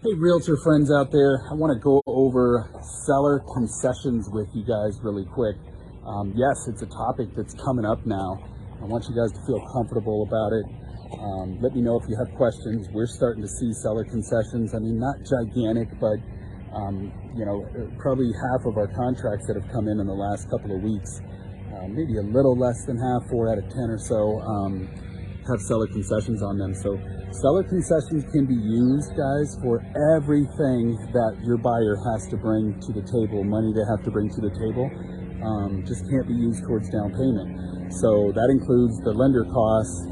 Hey, realtor friends out there. I want to go over seller concessions with you guys really quick. Yes, it's a topic that's coming up now. I want you guys to feel comfortable about it. Let me know if you have questions. We're starting to see seller concessions. I mean, not gigantic, but probably half of our contracts that have come in the last couple of weeks, maybe a little less than half, 4 out of 10 or so, have seller concessions on them. So seller concessions can be used, guys, for everything that your buyer has to bring to the table, money they have to bring to the table. Just can't be used towards down payment. So that includes the lender costs,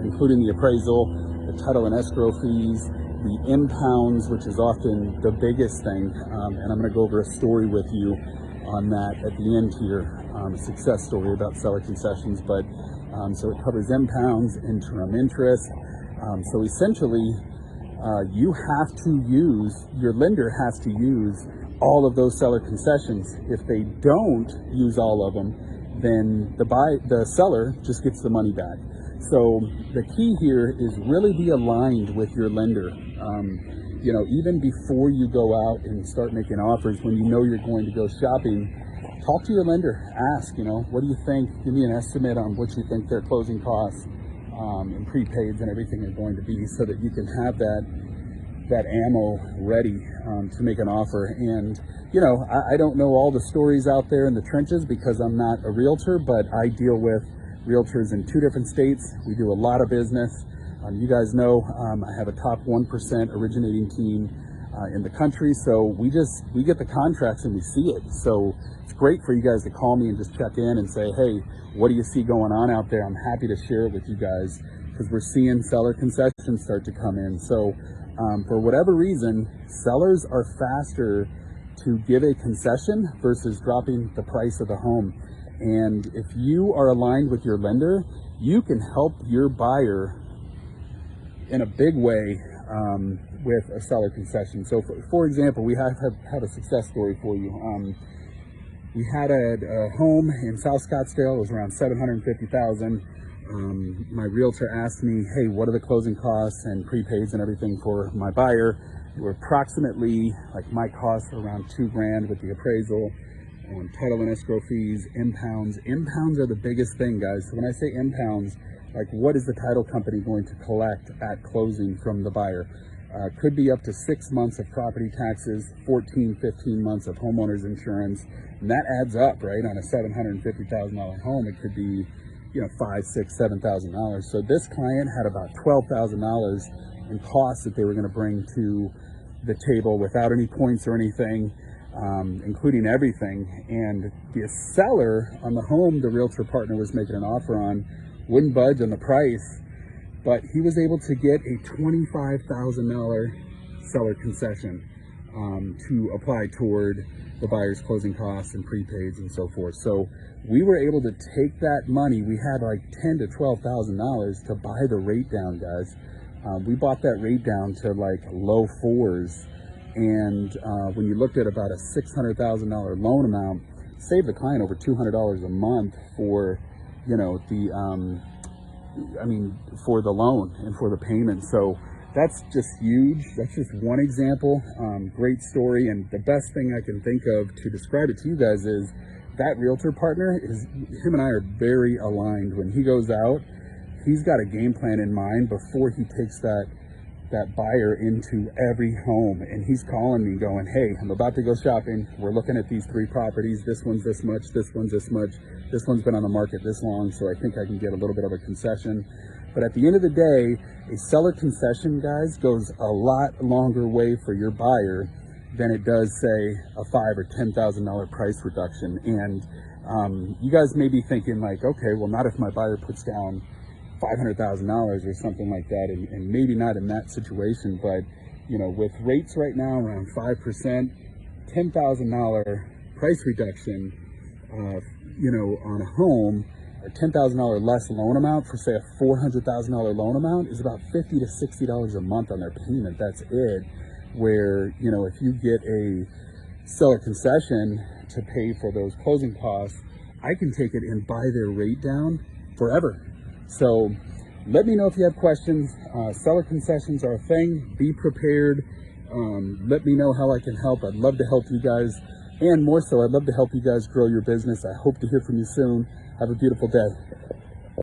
including the appraisal, the title and escrow fees, the impounds, which is often the biggest thing. And I'm going to go over a story with you on that at the end here, a success story about seller concessions. But so it covers impounds, interim interest. So essentially, your lender has to use all of those seller concessions. If they don't use all of them, then the seller just gets the money back. So the key here is really be aligned with your lender. Even before you go out and start making offers, when you know you're going to go shopping, talk to your lender. Ask, what do you think? Give me an estimate on what you think their closing costs and prepaids and everything are going to be, so that you can have that ammo ready to make an offer. And I don't know all the stories out there in the trenches because I'm not a realtor, but I deal with realtors in 2 different states. We do a lot of business. You guys know I have a top 1% originating team in the country, so we get the contracts and we see it. So it's great for you guys to call me and just check in and say, hey, what do you see going on out there? I'm happy to share it with you guys because we're seeing seller concessions start to come in. So for whatever reason, sellers are faster to give a concession versus dropping the price of the home. And if you are aligned with your lender, you can help your buyer in a big way with a seller concession. So for example, we have a success story for you. We had a home in South Scottsdale. It was around $750,000. My realtor asked me, hey, what are the closing costs and prepaids and everything for my buyer? They were approximately, like, my costs were around $2,000 with the appraisal, title and escrow fees, impounds. Impounds are the biggest thing, guys. So when I say impounds, like, what is the title company going to collect at closing from the buyer? Could be up to 6 months of property taxes, 14, 15 months of homeowner's insurance, and that adds up, right? On a $750,000 home, it could be, $5,000, $6,000, $7,000. So this client had about $12,000 in costs that they were going to bring to the table without any points or anything, including everything. And the seller on the home the realtor partner was making an offer on wouldn't budge on the price, but he was able to get a $25,000 seller concession to apply toward the buyer's closing costs and prepaids and so forth. So we were able to take that money. We had like $10,000 to $12,000 to buy the rate down, guys. We bought that rate down to like low 4s. And when you looked at about a $600,000 loan amount, saved the client over $200 a month for, for the loan and for the payment. So that's just huge. That's just one example. Great story. And the best thing I can think of to describe it to you guys is that realtor partner him and I are very aligned. When he goes out, he's got a game plan in mind before he takes that buyer into every home. And he's calling me going, hey, I'm about to go shopping. We're looking at these 3 properties. This one's this much, this one's this much. This one's been on the market this long, so I think I can get a little bit of a concession. But at the end of the day, a seller concession, guys, goes a lot longer way for your buyer than it does, say, a $5,000 or $10,000 price reduction. And you guys may be thinking like, okay, well, not if my buyer puts down $500,000 or something like that, and maybe not in that situation. But with rates right now around 5%, $10,000 price reduction, on a home, a $10,000 less loan amount for, say, a $400,000 loan amount is about $50 to $60 a month on their payment. That's it. Where if you get a seller concession to pay for those closing costs, I can take it and buy their rate down forever. So let me know if you have questions. Seller concessions are a thing. Be prepared. Let me know how I can help. I'd love to help you guys. And more so, I'd love to help you guys grow your business. I hope to hear from you soon. Have a beautiful day.